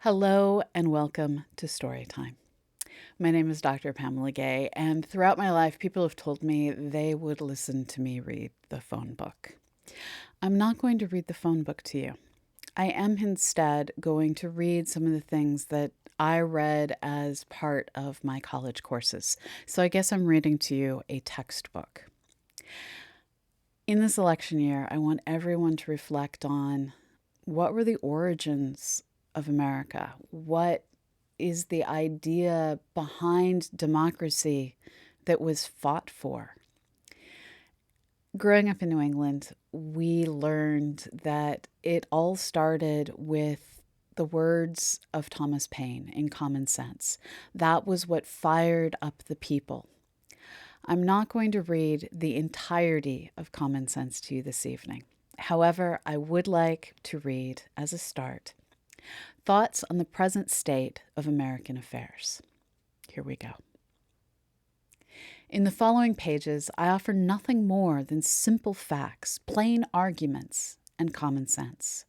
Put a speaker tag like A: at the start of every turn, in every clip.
A: Hello and welcome to Storytime. My name is Dr. Pamela Gay, and throughout my life, people have told me they would listen to me read the phone book. I'm not going to read the phone book to you. I am instead going to read some of the things that I read as part of my college courses. So I guess I'm reading to you a textbook. In this election year, I want everyone to reflect on what were the origins of America? What is the idea behind democracy that was fought for? Growing up in New England, we learned that it all started with the words of Thomas Paine in Common Sense. That was what fired up the people. I'm not going to read the entirety of Common Sense to you this evening. However, I would like to read, as a start, Thoughts on the Present State of American Affairs. Here we go. In the following pages, I offer nothing more than simple facts, plain arguments, and common sense,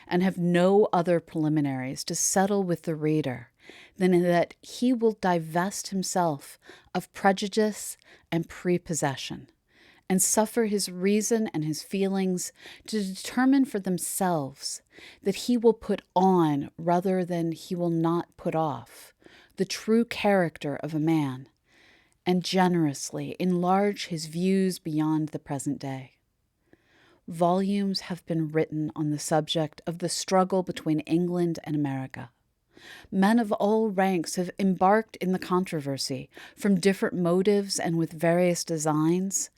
A: and have no other preliminaries to settle with the reader than that he will divest himself of prejudice and prepossession, and suffer his reason and his feelings to determine for themselves that he will put on, rather than he will not put off, the true character of a man, and generously enlarge his views beyond the present day. Volumes have been written on the subject of the struggle between England and America. Men of all ranks have embarked in the controversy from different motives and with various designs,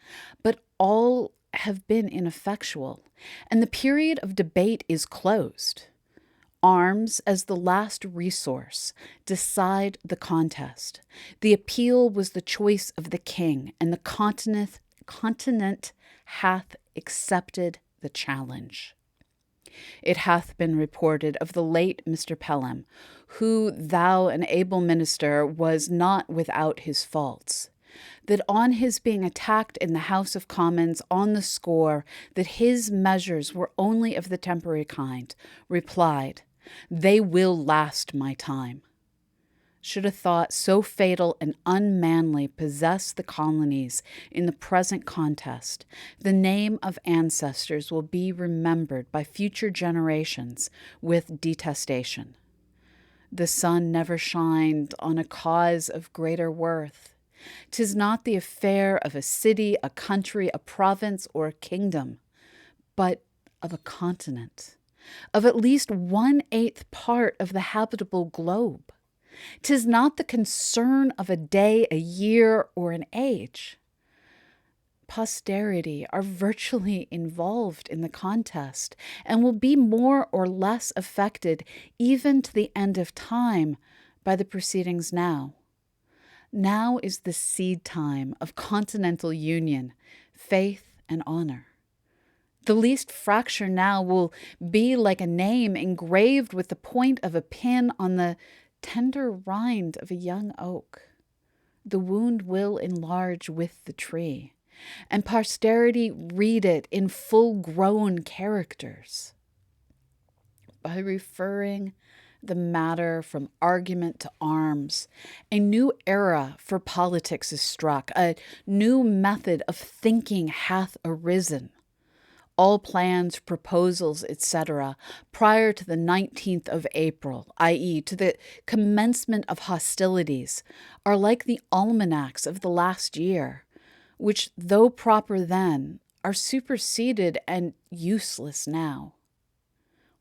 A: but all have been ineffectual, and the period of debate is closed. Arms, as the last resource, decide the contest. The appeal was the choice of the king, and the continent hath accepted the challenge. It hath been reported of the late Mr. Pelham, who, thou an able minister, was not without his faults, that on his being attacked in the House of Commons on the score that his measures were only of the temporary kind, replied, "They will last my time." Should a thought so fatal and unmanly possess the colonies in the present contest, the name of ancestors will be remembered by future generations with detestation. The sun never shined on a cause of greater worth. 'Tis not the affair of a city, a country, a province, or a kingdom, but of a continent, of at least 1/8 part of the habitable globe. 'Tis not the concern of a day, a year, or an age. Posterity are virtually involved in the contest and will be more or less affected, even to the end of time, by the proceedings now. Now is the seed time of continental union, faith, and honor. The least fracture now will be like a name engraved with the point of a pin on the tender rind of a young oak. The wound will enlarge with the tree, and posterity read it in full-grown characters. By referring the matter from argument to arms, a new era for politics is struck, a new method of thinking hath arisen. All plans, proposals, etc., prior to the 19th of April, i.e., to the commencement of hostilities, are like the almanacs of the last year, which, though proper then, are superseded and useless now.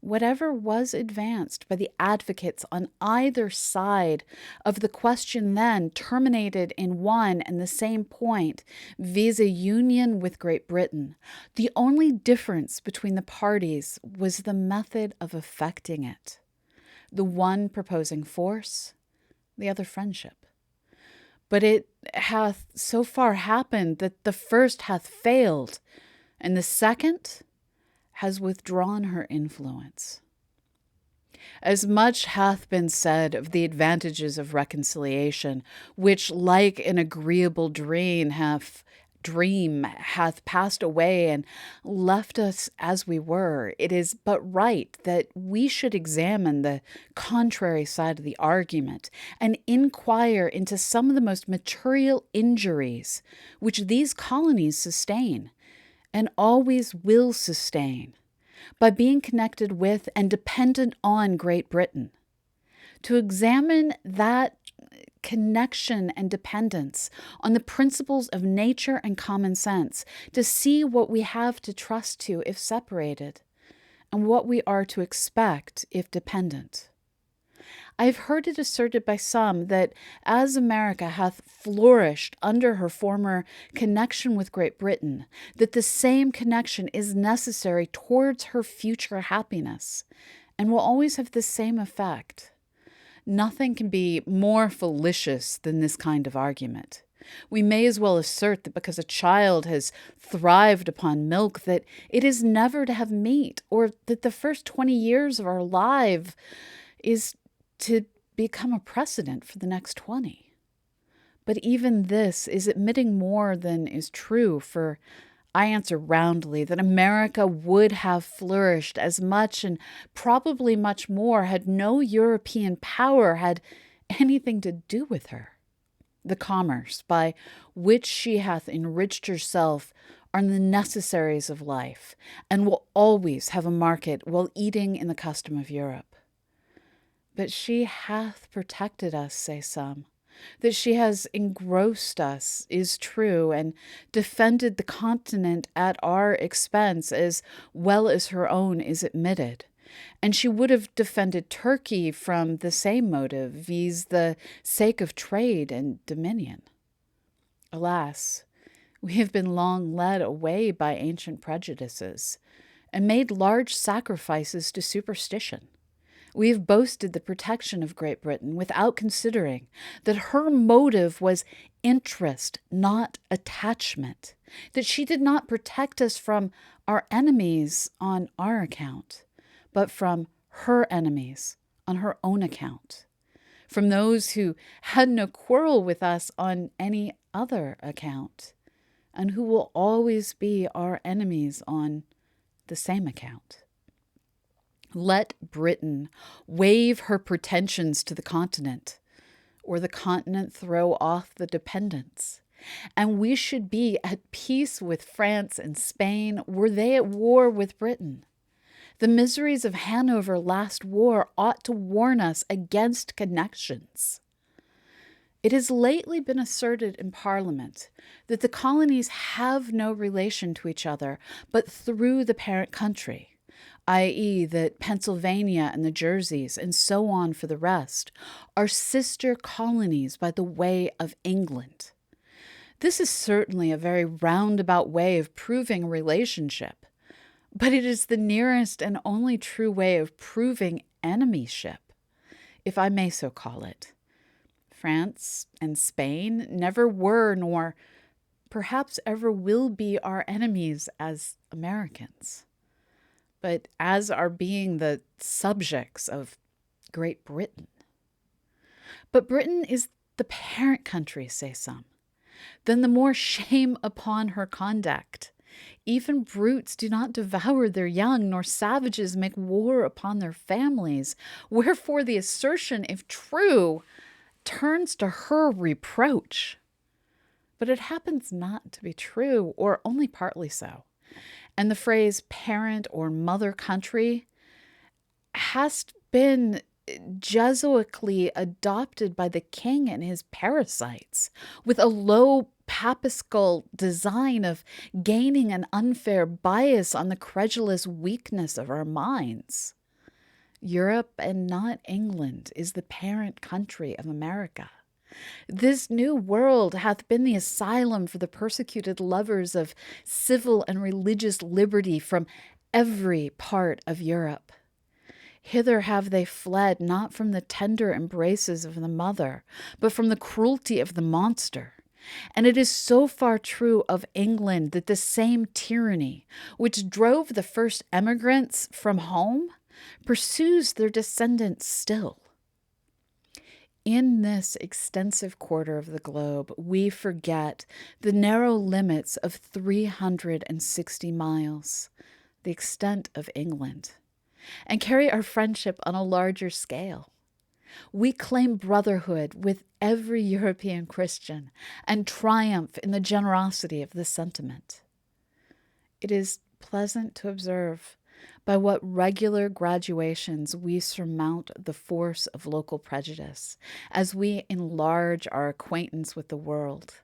A: Whatever was advanced by the advocates on either side of the question then terminated in one and the same point, viz. A union with Great Britain. The only difference between the parties was the method of effecting it. The one proposing force, the other friendship. But it hath so far happened that the first hath failed, and the second has withdrawn her influence. As much hath been said of the advantages of reconciliation, which, like an agreeable dream, have dream hath passed away and left us as we were, it is but right that we should examine the contrary side of the argument and inquire into some of the most material injuries which these colonies sustain and always will sustain by being connected with and dependent on Great Britain. To examine that connection and dependence on the principles of nature and common sense, to see what we have to trust to if separated, and what we are to expect if dependent. I've heard it asserted by some that as America hath flourished under her former connection with Great Britain, that the same connection is necessary towards her future happiness, and will always have the same effect. Nothing can be more fallacious than this kind of argument. We may as well assert that because a child has thrived upon milk, that it is never to have meat, or that the first 20 years of our life is to become a precedent for the next 20. But even this is admitting more than is true, for I answer roundly that America would have flourished as much and probably much more had no European power had anything to do with her. The commerce by which she hath enriched herself are the necessaries of life, and will always have a market while eating in the custom of Europe. But she hath protected us, say some. That she has engrossed us is true, and defended the continent at our expense as well as her own is admitted. And she would have defended Turkey from the same motive, viz. The sake of trade and dominion. Alas, we have been long led away by ancient prejudices, and made large sacrifices to superstition. We have boasted the protection of Great Britain without considering that her motive was interest, not attachment, that she did not protect us from our enemies on our account, but from her enemies on her own account, from those who had no quarrel with us on any other account, and who will always be our enemies on the same account. Let Britain waive her pretensions to the continent, or the continent throw off the dependence, and we should be at peace with France and Spain were they at war with Britain. The miseries of Hanover last war ought to warn us against connections. It has lately been asserted in Parliament that the colonies have no relation to each other but through the parent country, i.e. that Pennsylvania and the Jerseys, and so on for the rest, are sister colonies by the way of England. This is certainly a very roundabout way of proving relationship, but it is the nearest and only true way of proving enemyship, if I may so call it. France and Spain never were, nor perhaps ever will be, our enemies as Americans, but as our being the subjects of Great Britain. But Britain is the parent country, say some. Then the more shame upon her conduct. Even brutes do not devour their young, nor savages make war upon their families. Wherefore the assertion, if true, turns to her reproach. But it happens not to be true, or only partly so. And the phrase parent or mother country has been Jesuically adopted by the king and his parasites, with a low papistical design of gaining an unfair bias on the credulous weakness of our minds. Europe, and not England, is the parent country of America. This new world hath been the asylum for the persecuted lovers of civil and religious liberty from every part of Europe. Hither have they fled, not from the tender embraces of the mother, but from the cruelty of the monster. And it is so far true of England that the same tyranny which drove the first emigrants from home pursues their descendants still. In this extensive quarter of the globe, we forget the narrow limits of 360 miles, the extent of England, and carry our friendship on a larger scale. We claim brotherhood with every European Christian and triumph in the generosity of this sentiment. It is pleasant to observe by what regular graduations we surmount the force of local prejudice as we enlarge our acquaintance with the world.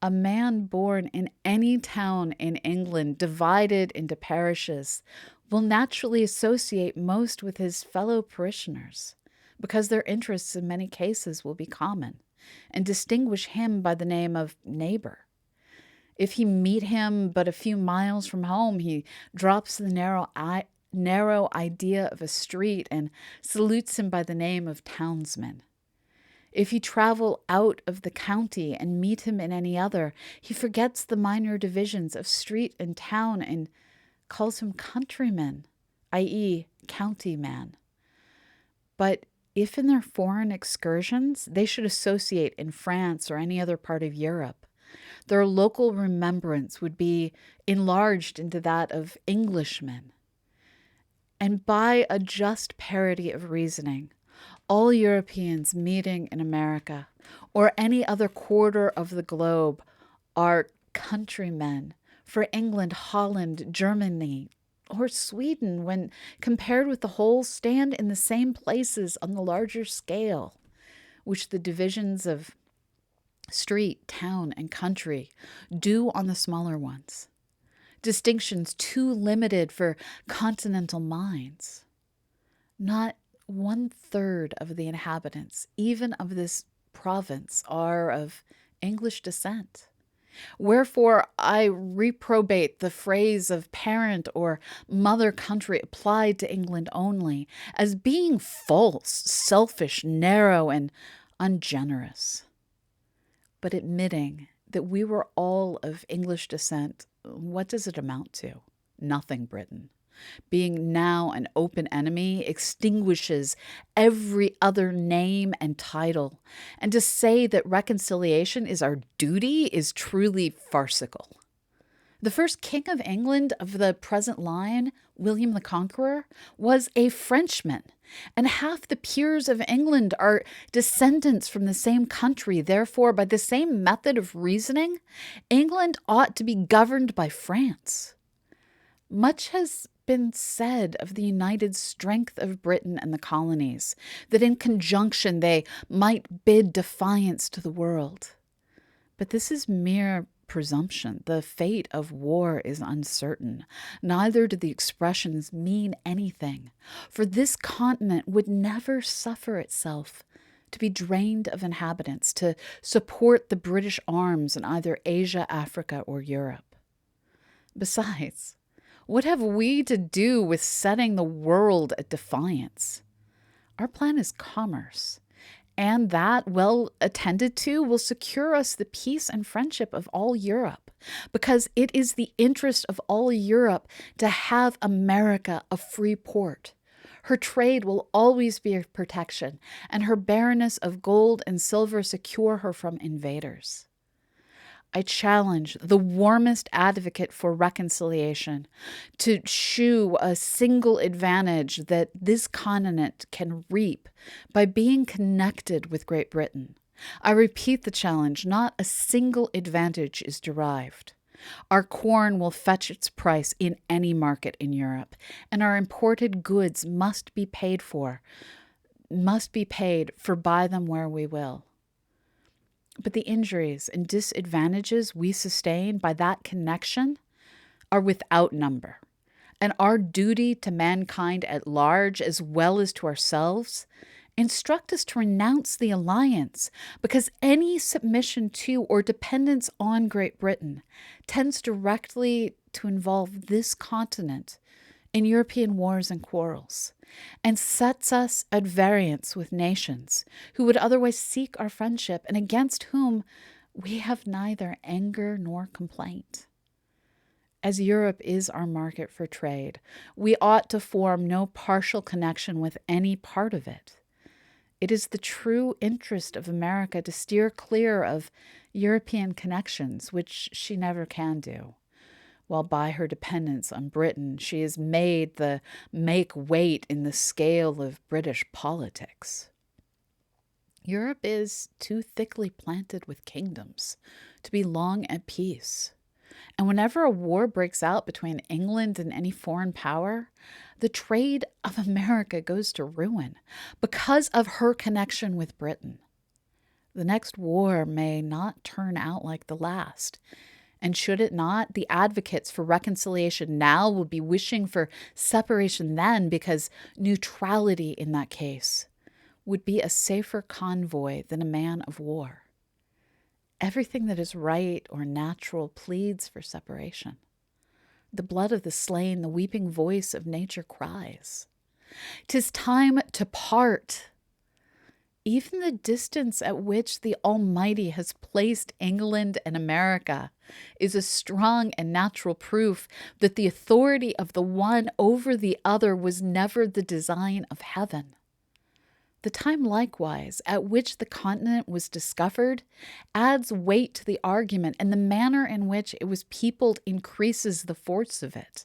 A: A man born in any town in England divided into parishes will naturally associate most with his fellow parishioners, because their interests in many cases will be common, and distinguish him by the name of neighbor. If he meet him but a few miles from home, he drops the narrow idea of a street and salutes him by the name of townsman. If he travel out of the county and meet him in any other, he forgets the minor divisions of street and town and calls him countryman, i.e., county man. But if in their foreign excursions they should associate in France or any other part of Europe, their local remembrance would be enlarged into that of Englishmen. And by a just parity of reasoning, all Europeans meeting in America or any other quarter of the globe are countrymen for England, Holland, Germany, or Sweden, when compared with the whole, stand in the same places on the larger scale, which the divisions of street, town, and country do on the smaller ones. Distinctions too limited for continental minds. Not 1/3 of the inhabitants, even of this province, are of English descent. Wherefore I reprobate the phrase of parent or mother country applied to England only, as being false, selfish, narrow, and ungenerous. But admitting that we were all of English descent, what does it amount to? Nothing, Britain. Being now an open enemy extinguishes every other name and title, and to say that reconciliation is our duty is truly farcical. The first king of England of the present line, William the Conqueror, was a Frenchman, and half the peers of England are descendants from the same country. Therefore, by the same method of reasoning, England ought to be governed by France. Much has been said of the united strength of Britain and the colonies, that in conjunction they might bid defiance to the world. But this is mere presumption. The fate of war is uncertain. Neither do the expressions mean anything, for this continent would never suffer itself to be drained of inhabitants to support the British arms in either Asia, Africa, or Europe. Besides, what have we to do with setting the world at defiance? Our plan is commerce, and that, well attended to, will secure us the peace and friendship of all Europe, because it is the interest of all Europe to have America a free port. Her trade will always be a protection, and her barrenness of gold and silver secure her from invaders. I challenge the warmest advocate for reconciliation to shew a single advantage that this continent can reap by being connected with Great Britain. I repeat the challenge, not a single advantage is derived. Our corn will fetch its price in any market in Europe, and our imported goods must be paid for buy them where we will. But the injuries and disadvantages we sustain by that connection are without number, and our duty to mankind at large, as well as to ourselves, instruct us to renounce the alliance, because any submission to or dependence on Great Britain tends directly to involve this continent in European wars and quarrels, and sets us at variance with nations who would otherwise seek our friendship and against whom we have neither anger nor complaint. As Europe is our market for trade, we ought to form no partial connection with any part of it. It is the true interest of America to steer clear of European connections, which she never can do, while by her dependence on Britain, she is made the make weight in the scale of British politics. Europe is too thickly planted with kingdoms to be long at peace. And whenever a war breaks out between England and any foreign power, the trade of America goes to ruin because of her connection with Britain. The next war may not turn out like the last. And should it not, the advocates for reconciliation now will be wishing for separation then, because neutrality in that case would be a safer convoy than a man of war. Everything that is right or natural pleads for separation. The blood of the slain, the weeping voice of nature cries. 'Tis time to part. Even the distance at which the Almighty has placed England and America is a strong and natural proof that the authority of the one over the other was never the design of heaven. The time, likewise, at which the continent was discovered adds weight to the argument, and the manner in which it was peopled increases the force of it.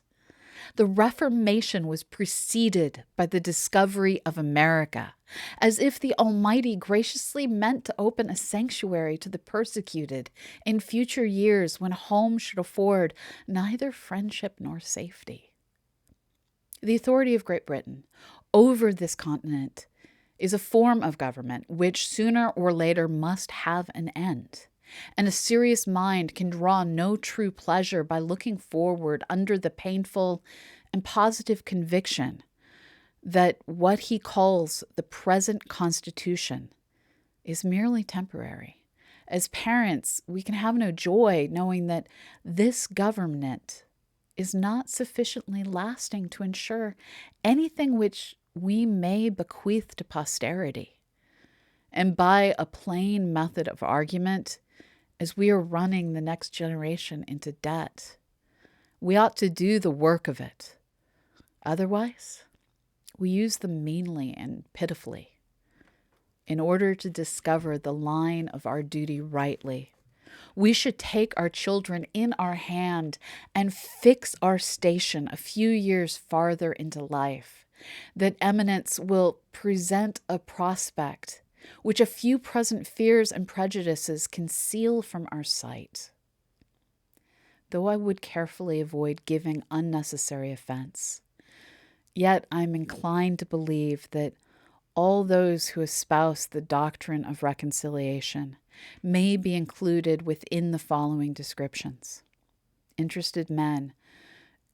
A: The Reformation was preceded by the discovery of America, as if the Almighty graciously meant to open a sanctuary to the persecuted in future years when home should afford neither friendship nor safety. The authority of Great Britain over this continent is a form of government which sooner or later must have an end. And a serious mind can draw no true pleasure by looking forward under the painful and positive conviction that what he calls the present Constitution is merely temporary. As parents, we can have no joy knowing that this government is not sufficiently lasting to ensure anything which we may bequeath to posterity. And by a plain method of argument, as we are running the next generation into debt, we ought to do the work of it. Otherwise, we use them meanly and pitifully in order to discover the line of our duty rightly. We should take our children in our hand and fix our station a few years farther into life, that eminence will present a prospect which a few present fears and prejudices conceal from our sight. Though I would carefully avoid giving unnecessary offense, yet I am inclined to believe that all those who espouse the doctrine of reconciliation may be included within the following descriptions: interested men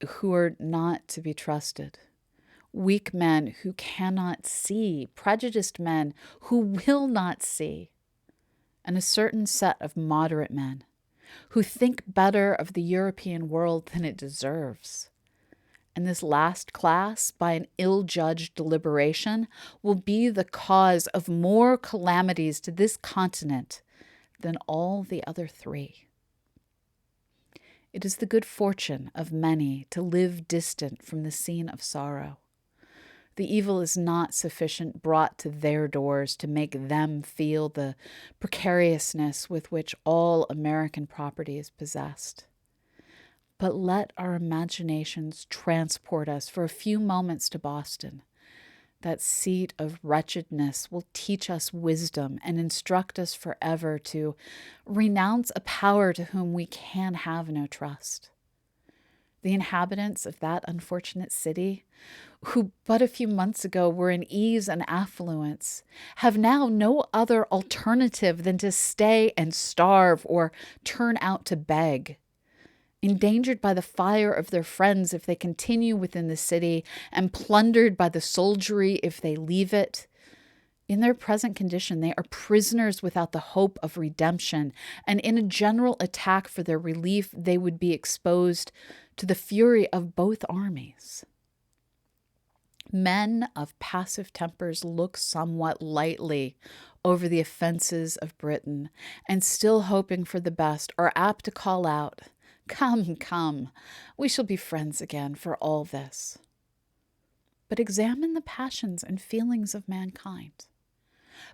A: who are not to be trusted, weak men who cannot see, prejudiced men who will not see, and a certain set of moderate men who think better of the European world than it deserves. And this last class, by an ill-judged deliberation, will be the cause of more calamities to this continent than all the other three. It is the good fortune of many to live distant from the scene of sorrow. The evil is not sufficient brought to their doors to make them feel the precariousness with which all American property is possessed. But let our imaginations transport us for a few moments to Boston. That seat of wretchedness will teach us wisdom and instruct us forever to renounce a power to whom we can have no trust. The inhabitants of that unfortunate city, who but a few months ago were in ease and affluence, have now no other alternative than to stay and starve or turn out to beg. Endangered by the fire of their friends if they continue within the city, and plundered by the soldiery if they leave it, in their present condition they are prisoners without the hope of redemption, and in a general attack for their relief they would be exposed to the fury of both armies. Men of passive tempers look somewhat lightly over the offenses of Britain, and still hoping for the best, are apt to call out, "Come, come, we shall be friends again for all this." But examine the passions and feelings of mankind.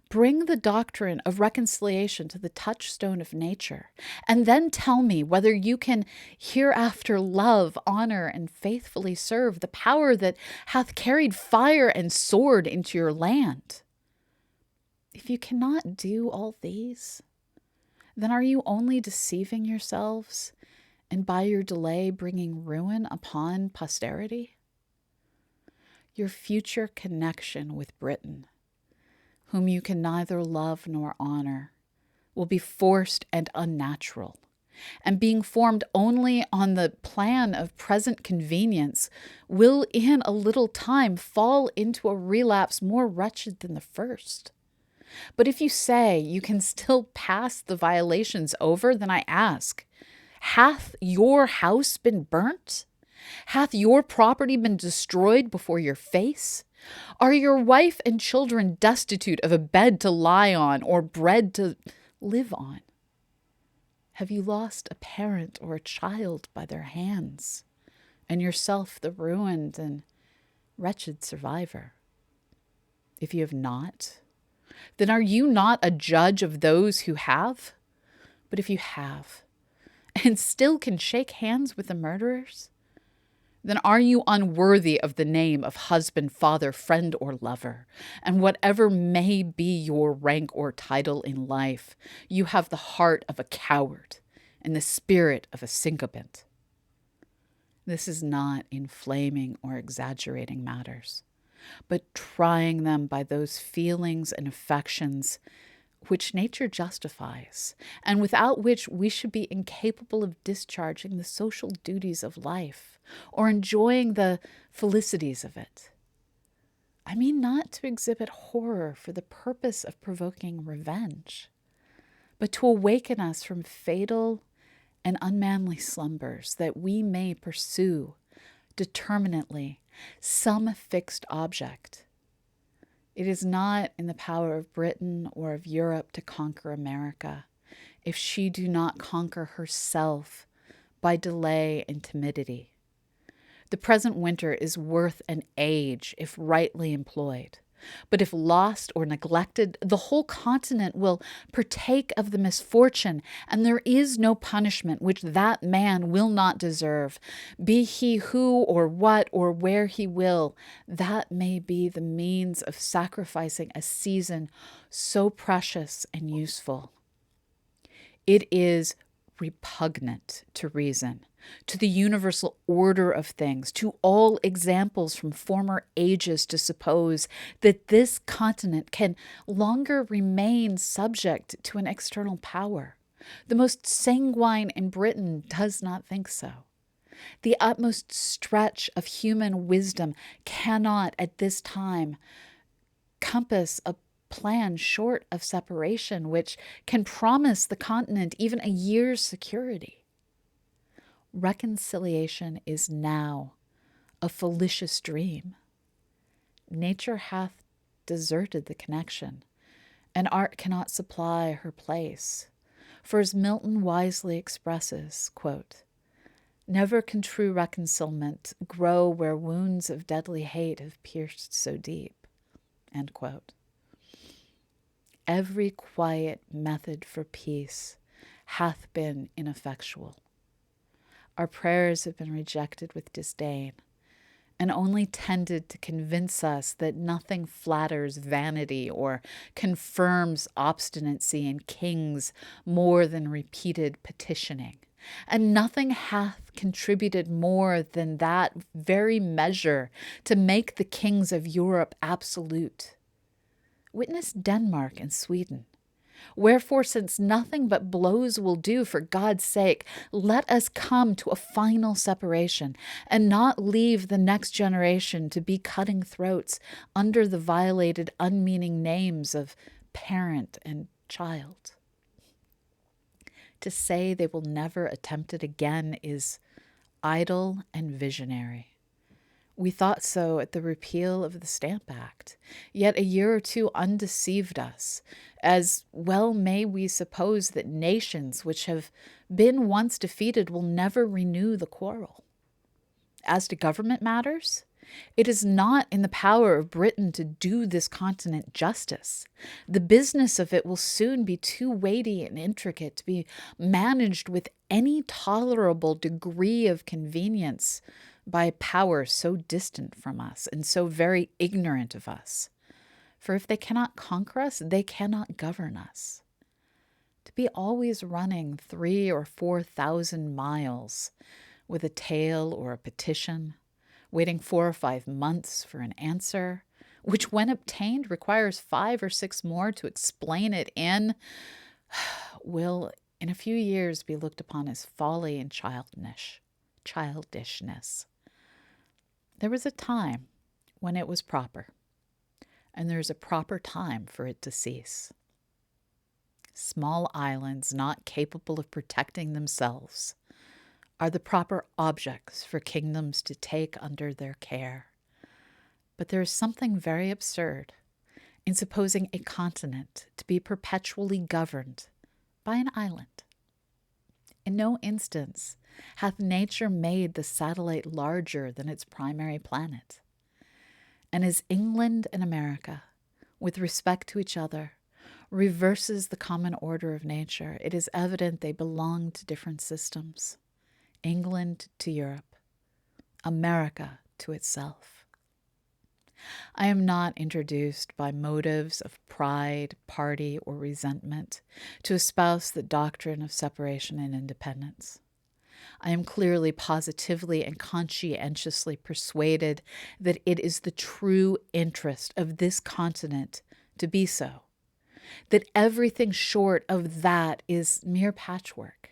A: Bring the doctrine of reconciliation to the touchstone of nature, and then tell me whether you can hereafter love, honor, and faithfully serve the power that hath carried fire and sword into your land. If you cannot do all these, then are you only deceiving yourselves, and by your delay bringing ruin upon posterity? Your future connection with Britain, whom you can neither love nor honor, will be forced and unnatural, and being formed only on the plan of present convenience, will in a little time fall into a relapse more wretched than the first. But if you say you can still pass the violations over, then I ask, hath your house been burnt? Hath your property been destroyed before your face? Are your wife and children destitute of a bed to lie on or bread to live on? Have you lost a parent or a child by their hands, and yourself the ruined and wretched survivor? If you have not, then are you not a judge of those who have? But if you have, and still can shake hands with the murderers, then are you unworthy of the name of husband, father, friend, or lover? And whatever may be your rank or title in life, you have the heart of a coward and the spirit of a sycophant. This is not inflaming or exaggerating matters, but trying them by those feelings and affections which nature justifies, and without which we should be incapable of discharging the social duties of life or enjoying the felicities of it. I mean not to exhibit horror for the purpose of provoking revenge, but to awaken us from fatal and unmanly slumbers, that we may pursue determinately some fixed object. It is not in the power of Britain or of Europe to conquer America, if she do not conquer herself by delay and timidity. The present winter is worth an age if rightly employed. But if lost or neglected, the whole continent will partake of the misfortune, and there is no punishment which that man will not deserve, be he who or what or where he will, that may be the means of sacrificing a season so precious and useful. It is repugnant to reason, to the universal order of things, to all examples from former ages, to suppose that this continent can longer remain subject to an external power. The most sanguine in Britain does not think so. The utmost stretch of human wisdom cannot at this time compass a plan short of separation which can promise the continent even a year's security. Reconciliation is now a fallacious dream. Nature hath deserted the connection, and art cannot supply her place. For as Milton wisely expresses, quote, "Never can true reconcilement grow where wounds of deadly hate have pierced so deep," end quote. Every quiet method for peace hath been ineffectual. Our prayers have been rejected with disdain, and only tended to convince us that nothing flatters vanity or confirms obstinacy in kings more than repeated petitioning, and nothing hath contributed more than that very measure to make the kings of Europe absolute. Witness Denmark and Sweden. Wherefore, since nothing but blows will do, for God's sake, let us come to a final separation, and not leave the next generation to be cutting throats under the violated, unmeaning names of parent and child. To say they will never attempt it again is idle and visionary. We thought so at the repeal of the Stamp Act, yet a year or two undeceived us, as well may we suppose that nations which have been once defeated will never renew the quarrel. As to government matters, It is not in the power of Britain to do this continent justice. The business of it will soon be too weighty and intricate to be managed with any tolerable degree of convenience by a power so distant from us and so very ignorant of us. For if they cannot conquer us, they cannot govern us. To be always running 3,000 or 4,000 miles with a tale or a petition, waiting 4 or 5 months for an answer, which when obtained requires 5 or 6 more to explain it in, will in a few years be looked upon as folly and childishness. There was a time when it was proper, and there's a proper time for it to cease. Small islands not capable of protecting themselves are the proper objects for kingdoms to take under their care. But there is something very absurd in supposing a continent to be perpetually governed by an island. In no instance hath nature made the satellite larger than its primary planet. And as England and America, with respect to each other, reverses the common order of nature, it is evident they belong to different systems. England to Europe, America to itself. I am not introduced by motives of pride, party, or resentment to espouse the doctrine of separation and independence. I am clearly, positively, and conscientiously persuaded that it is the true interest of this continent to be so, that everything short of that is mere patchwork,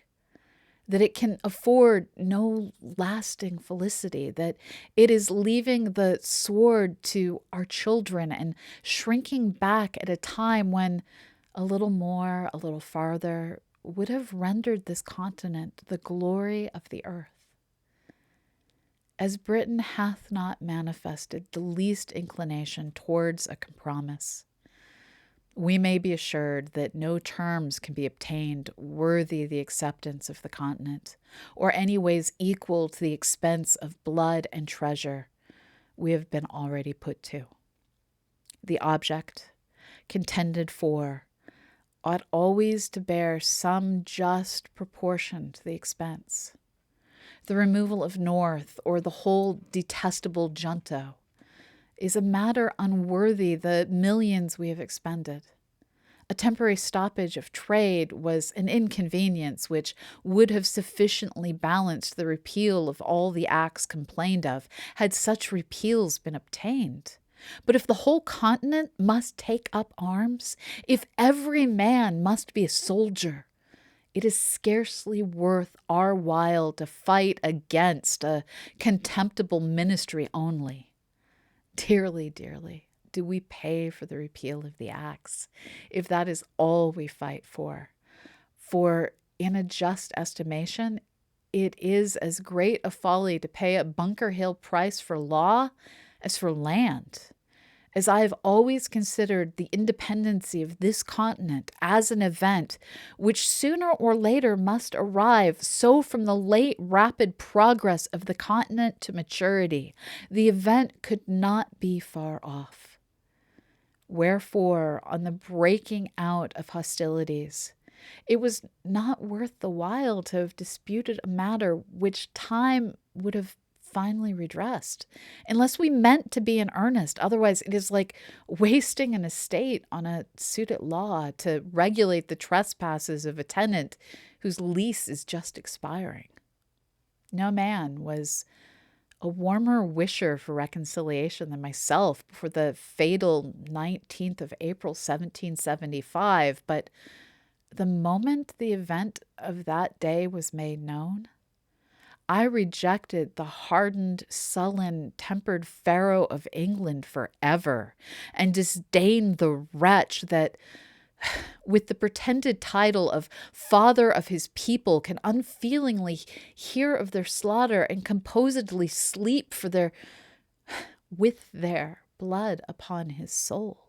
A: that it can afford no lasting felicity, that it is leaving the sword to our children and shrinking back at a time when a little more, a little farther, would have rendered this continent the glory of the earth. As Britain hath not manifested the least inclination towards a compromise, we may be assured that no terms can be obtained worthy the acceptance of the continent, or any ways equal to the expense of blood and treasure we have been already put to. The object contended for ought always to bear some just proportion to the expense. The removal of North, or the whole detestable junto, is a matter unworthy the millions we have expended. A temporary stoppage of trade was an inconvenience which would have sufficiently balanced the repeal of all the acts complained of, had such repeals been obtained. But if the whole continent must take up arms, if every man must be a soldier, it is scarcely worth our while to fight against a contemptible ministry only. Dearly, dearly do we pay for the repeal of the acts, if that is all we fight for. For in a just estimation, it is as great a folly to pay a Bunker Hill price for law as for land. As I have always considered the independency of this continent as an event which sooner or later must arrive, so from the late rapid progress of the continent to maturity, the event could not be far off. Wherefore, on the breaking out of hostilities, it was not worth the while to have disputed a matter which time would have finally redressed, unless we meant to be in earnest. Otherwise, it is like wasting an estate on a suit at law to regulate the trespasses of a tenant whose lease is just expiring. No man was a warmer wisher for reconciliation than myself before the fatal 19th of April, 1775, but the moment the event of that day was made known, I rejected the hardened, sullen, tempered Pharaoh of England forever, and disdained the wretch that, with the pretended title of father of his people, can unfeelingly hear of their slaughter and composedly sleep with their blood upon his soul.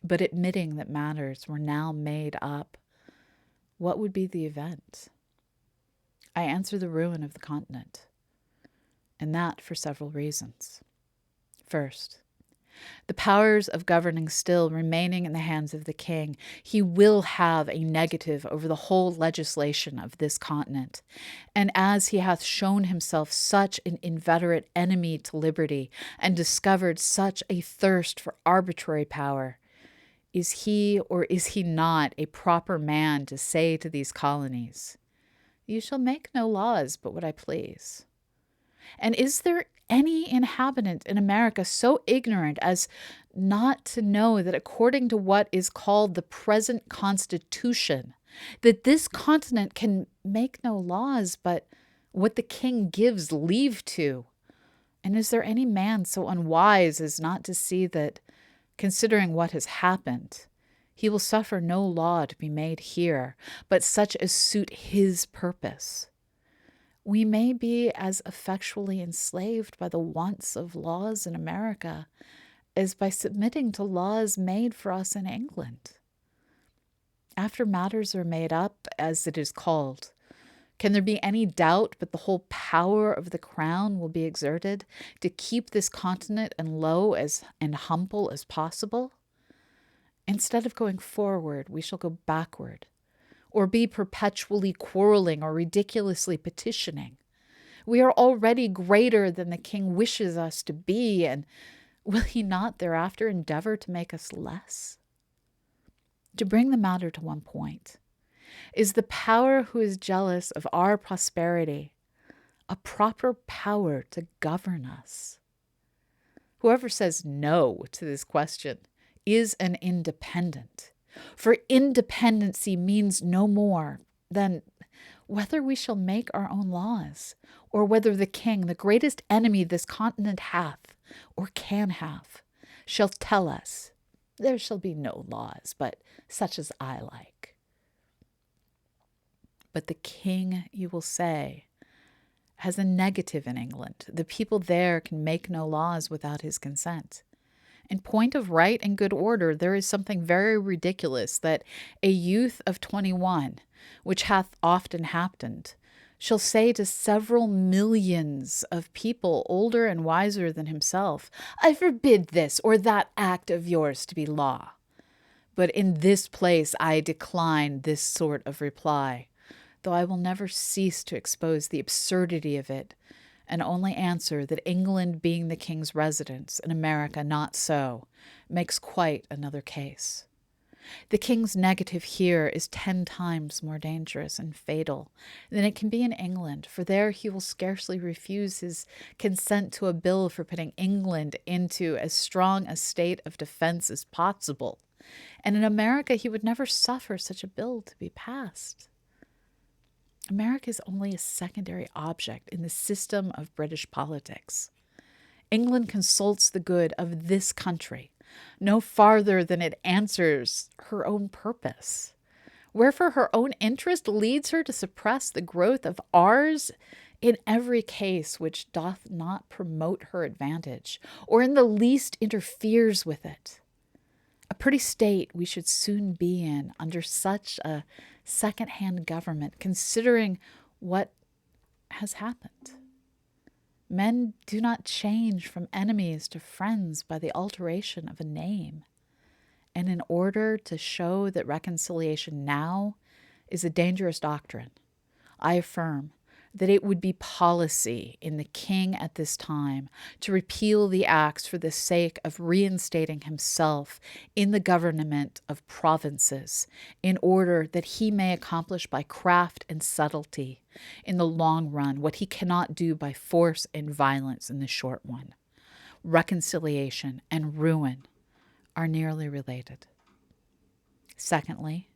A: But admitting that matters were now made up, what would be the event? I answer the ruin of the continent. and that for several reasons. First, the powers of governing still remaining in the hands of the king, he will have a negative over the whole legislation of this continent. And as he hath shown himself such an inveterate enemy to liberty, and discovered such a thirst for arbitrary power, is he or is he not a proper man to say to these colonies, "You shall make no laws but what I please"? And is there any inhabitant in America so ignorant as not to know that according to what is called the present Constitution, that this continent can make no laws but what the king gives leave to? And is there any man so unwise as not to see that, considering what has happened, he will suffer no law to be made here, but such as suit his purpose? We may be as effectually enslaved by the wants of laws in America as by submitting to laws made for us in England. After matters are made up, as it is called, can there be any doubt but the whole power of the crown will be exerted to keep this continent as low and humble as possible? Instead of going forward, we shall go backward, or be perpetually quarreling or ridiculously petitioning. We are already greater than the king wishes us to be, and will he not thereafter endeavor to make us less? To bring the matter to one point, is the power who is jealous of our prosperity a proper power to govern us? Whoever says no to this question is an independent. For independency means no more than whether we shall make our own laws, or whether the king, the greatest enemy this continent hath, or can have, shall tell us, "There shall be no laws, but such as I like." But the king, you will say, has a negative in England. The people there can make no laws without his consent. In point of right and good order, there is something very ridiculous that a youth of 21, which hath often happened, shall say to several millions of people older and wiser than himself, "I forbid this or that act of yours to be law." But in this place I decline this sort of reply, though I will never cease to expose the absurdity of it, and only answer that England being the king's residence and America not so, makes quite another case. The king's negative here is 10 times more dangerous and fatal than it can be in England, for there he will scarcely refuse his consent to a bill for putting England into as strong a state of defense as possible, and in America he would never suffer such a bill to be passed. America is only a secondary object in the system of British politics. England consults the good of this country no farther than it answers her own purpose. Wherefore her own interest leads her to suppress the growth of ours in every case which doth not promote her advantage, or in the least interferes with it. A pretty state we should soon be in under such a second-hand government, considering what has happened. Men do not change from enemies to friends by the alteration of a name. And in order to show that reconciliation now is a dangerous doctrine, I affirm that it would be policy in the king at this time to repeal the acts for the sake of reinstating himself in the government of provinces, in order that he may accomplish by craft and subtlety in the long run what he cannot do by force and violence in the short one. Reconciliation and ruin are nearly related. Secondly,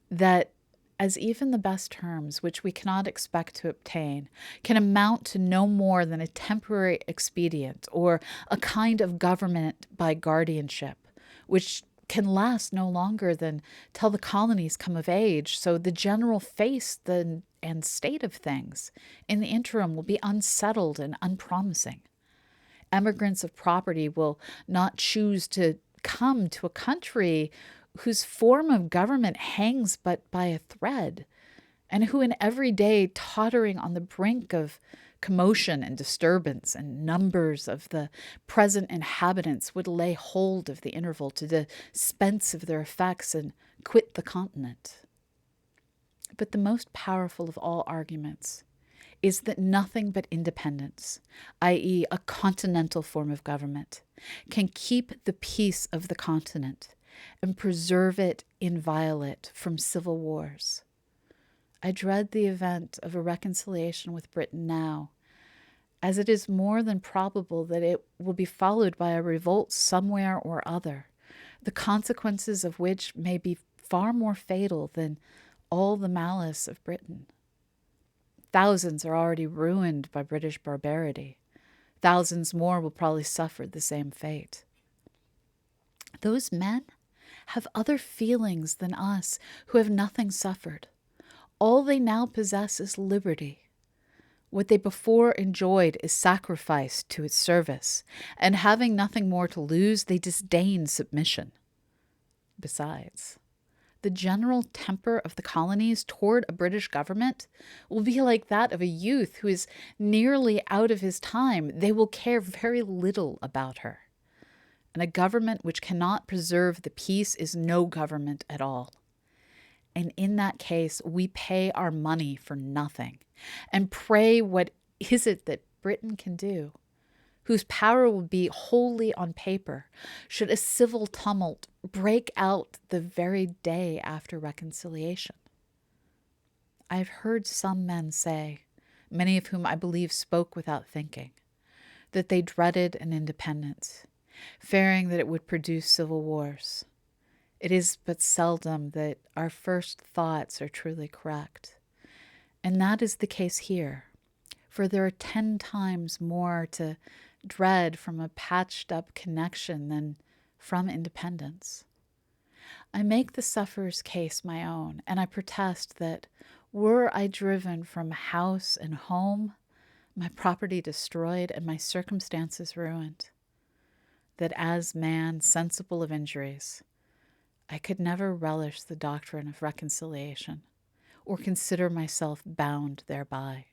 A: that as even the best terms, which we cannot expect to obtain, can amount to no more than a temporary expedient or a kind of government by guardianship, which can last no longer than till the colonies come of age, so the general face and state of things in the interim will be unsettled and unpromising. Emigrants of property will not choose to come to a country whose form of government hangs but by a thread, and who in every day tottering on the brink of commotion and disturbance, and numbers of the present inhabitants would lay hold of the interval to dispense of their effects and quit the continent. But the most powerful of all arguments is that nothing but independence, i.e., a continental form of government, can keep the peace of the continent and preserve it inviolate from civil wars. I dread the event of a reconciliation with Britain now, as it is more than probable that it will be followed by a revolt somewhere or other, the consequences of which may be far more fatal than all the malice of Britain. Thousands are already ruined by British barbarity. Thousands more will probably suffer the same fate. Those men have other feelings than us who have nothing suffered. All they now possess is liberty. What they before enjoyed is sacrificed to its service, and having nothing more to lose, they disdain submission. Besides, the general temper of the colonies toward a British government will be like that of a youth who is nearly out of his time. They will care very little about her. And a government which cannot preserve the peace is no government at all. And in that case, we pay our money for nothing and pray, what is it that Britain can do, whose power will be wholly on paper, should a civil tumult break out the very day after reconciliation? I have heard some men say, many of whom I believe spoke without thinking, that they dreaded an independence, fearing that it would produce civil wars. It is but seldom that our first thoughts are truly correct. And that is the case here, for there are 10 times more to dread from a patched-up connection than from independence. I make the sufferer's case my own, and I protest that were I driven from house and home, my property destroyed, and my circumstances ruined, that as man sensible of injuries, I could never relish the doctrine of reconciliation or consider myself bound thereby.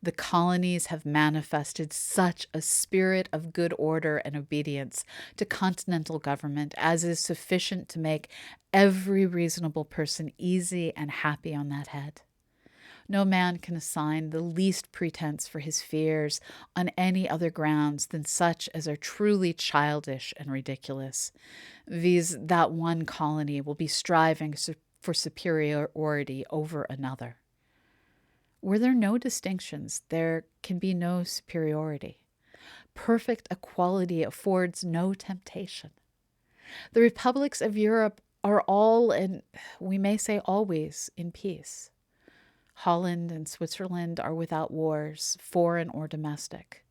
A: The colonies have manifested such a spirit of good order and obedience to continental government as is sufficient to make every reasonable person easy and happy on that head. No man can assign the least pretense for his fears on any other grounds than such as are truly childish and ridiculous, viz. That one colony will be striving for superiority over another. Were there no distinctions, there can be no superiority. Perfect equality affords no temptation. The republics of Europe are all, and we may say always, in peace. Holland and Switzerland are without wars, foreign or domestic.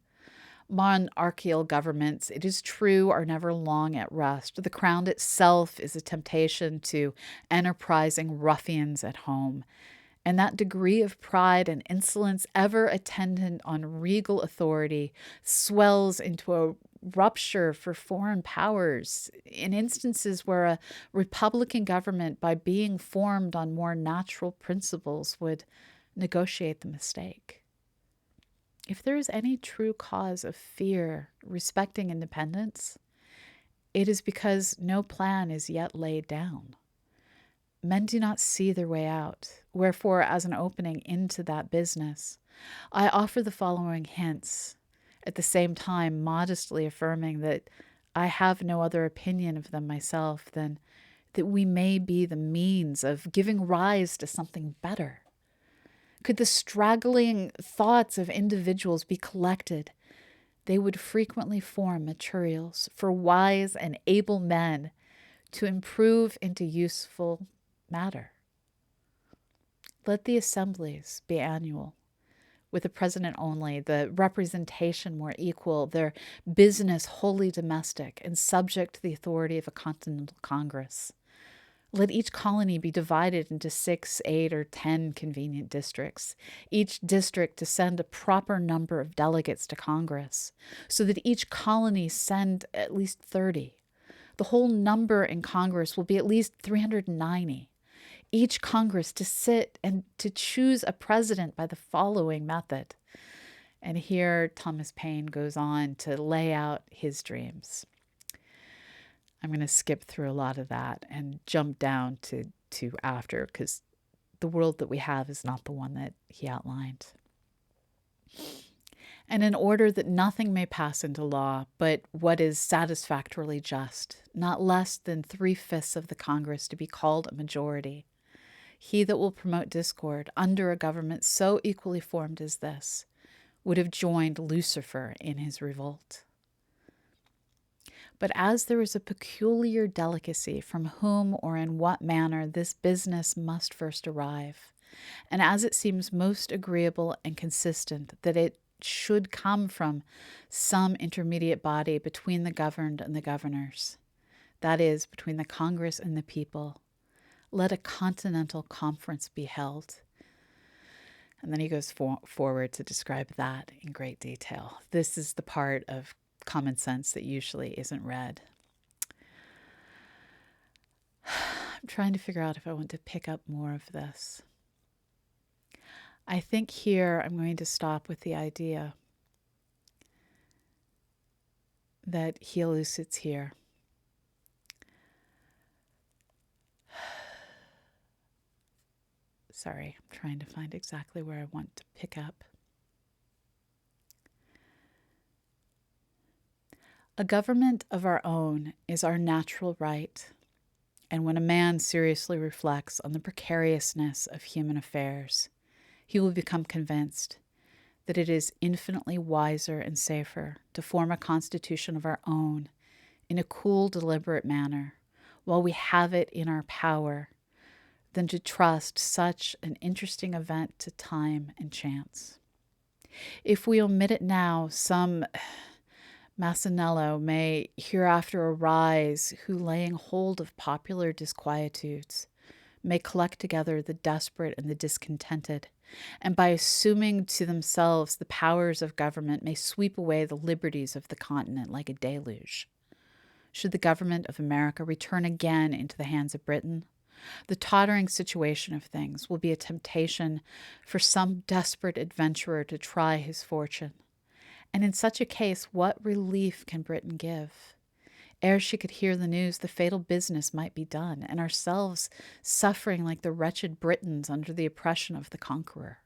A: Monarchical governments, it is true, are never long at rest. The crown itself is a temptation to enterprising ruffians at home, and that degree of pride and insolence ever attendant on regal authority swells into a rupture for foreign powers in instances where a republican government, by being formed on more natural principles, would negotiate the mistake. If there is any true cause of fear respecting independence, it is because no plan is yet laid down. Men do not see their way out, wherefore, as an opening into that business, I offer the following hints, at the same time modestly affirming that I have no other opinion of them myself than that we may be the means of giving rise to something better. Could the straggling thoughts of individuals be collected, they would frequently form materials for wise and able men to improve into useful matter. Let the assemblies be annual, with the president only, the representation more equal, their business wholly domestic and subject to the authority of a continental congress. Let each colony be divided into 6, 8, or 10 convenient districts, each district to send a proper number of delegates to Congress, so that each colony send at least 30. The whole number in Congress will be at least 390. each Congress to sit and to choose a president by the following method. And here Thomas Paine goes on to lay out his dreams. I'm going to skip through a lot of that and jump down to after, because the world that we have is not the one that he outlined. And in order that nothing may pass into law but what is satisfactorily just, not less than 3/5 of the Congress to be called a majority, he that will promote discord under a government so equally formed as this would have joined Lucifer in his revolt. But as there is a peculiar delicacy from whom or in what manner this business must first arrive, and as it seems most agreeable and consistent that it should come from some intermediate body between the governed and the governors, that is, between the Congress and the people, let a continental conference be held. And then he goes forward to describe that in great detail. This is the part of common sense that usually isn't read. I'm trying to figure out if I want to pick up more of this. I think here I'm going to stop with the idea that he elucidates here. Sorry, I'm trying to find exactly where I want to pick up. A government of our own is our natural right, and when a man seriously reflects on the precariousness of human affairs, he will become convinced that it is infinitely wiser and safer to form a constitution of our own in a cool, deliberate manner, while we have it in our power, than to trust such an interesting event to time and chance. If we omit it now, some Massanello may hereafter arise, who, laying hold of popular disquietudes, may collect together the desperate and the discontented, and by assuming to themselves the powers of government may sweep away the liberties of the continent like a deluge. Should the government of America return again into the hands of Britain, the tottering situation of things will be a temptation for some desperate adventurer to try his fortune. And in such a case, what relief can Britain give? Ere she could hear the news, the fatal business might be done, and ourselves suffering like the wretched Britons under the oppression of the conqueror.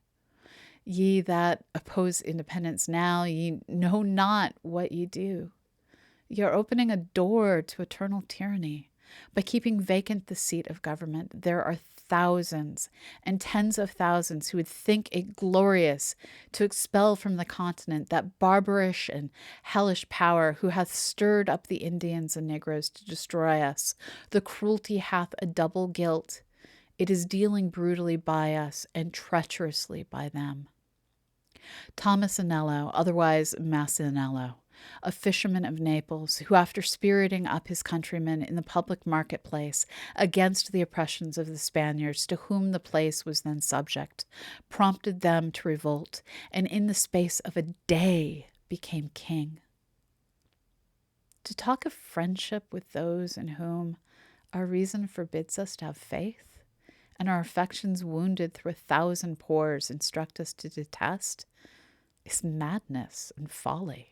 A: Ye that oppose independence now, ye know not what ye do. Ye are opening a door to eternal tyranny. By keeping vacant the seat of government, there are thousands and tens of thousands who would think it glorious to expel from the continent that barbarous and hellish power who hath stirred up the Indians and Negroes to destroy us. The cruelty hath a double guilt. It is dealing brutally by us and treacherously by them. Thomas Anello, otherwise Massanello, a fisherman of Naples, who after spiriting up his countrymen in the public marketplace against the oppressions of the Spaniards to whom the place was then subject, prompted them to revolt, and in the space of a day became king. To talk of friendship with those in whom our reason forbids us to have faith, and our affections wounded through 1,000 pores instruct us to detest, is madness and folly.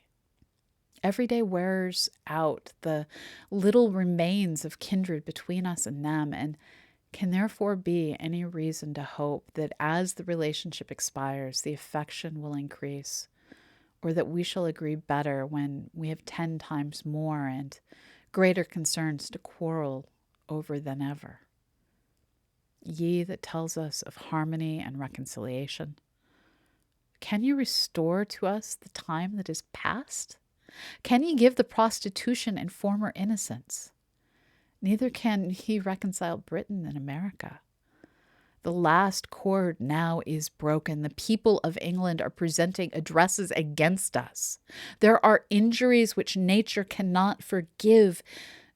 A: Every day wears out the little remains of kindred between us and them, and can therefore be any reason to hope that as the relationship expires, the affection will increase, or that we shall agree better when we have 10 times more and greater concerns to quarrel over than ever. Ye that tells us of harmony and reconciliation, can you restore to us the time that is past? Can ye give the prostitution and former innocence? Neither can he reconcile Britain and America. The last cord now is broken. The people of England are presenting addresses against us. There are injuries which nature cannot forgive.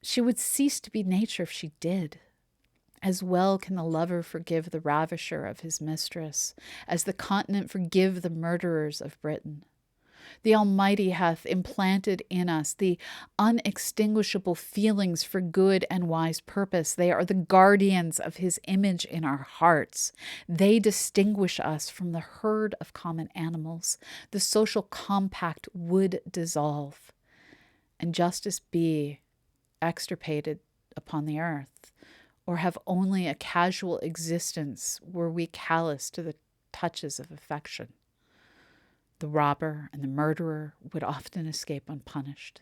A: She would cease to be nature if she did. As well can the lover forgive the ravisher of his mistress, as the continent forgive the murderers of Britain. The Almighty hath implanted in us the unextinguishable feelings for good and wise purpose. They are the guardians of His image in our hearts. They distinguish us from the herd of common animals. The social compact would dissolve, and justice be extirpated upon the earth, or have only a casual existence were we callous to the touches of affection. The robber and the murderer would often escape unpunished.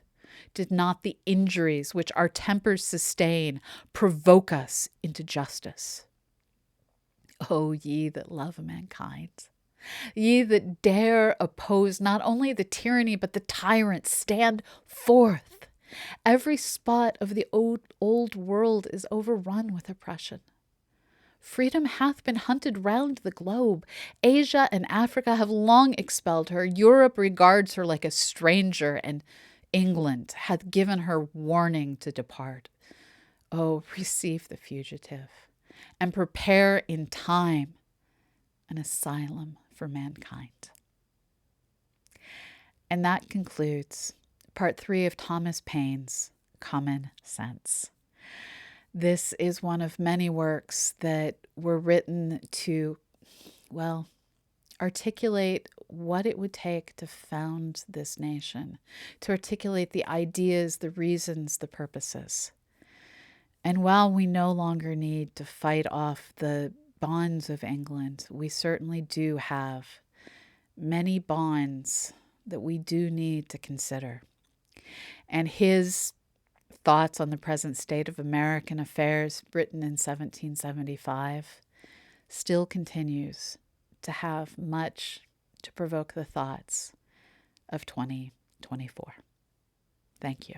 A: Did not the injuries which our tempers sustain provoke us into justice? O ye that love mankind, ye that dare oppose not only the tyranny but the tyrant, stand forth. Every spot of the old world is overrun with oppression. Freedom hath been hunted round the globe. Asia and Africa have long expelled her. Europe regards her like a stranger, and England hath given her warning to depart. Oh, receive the fugitive, and prepare in time an asylum for mankind. And that concludes part 3 of Thomas Paine's Common Sense. This is one of many works that were written to, well, articulate what it would take to found this nation, to articulate the ideas, the reasons, the purposes. And while we no longer need to fight off the bonds of England, we certainly do have many bonds that we do need to consider. And his thoughts on the present state of American affairs, written in 1775, still continues to have much to provoke the thoughts of 2024. Thank you.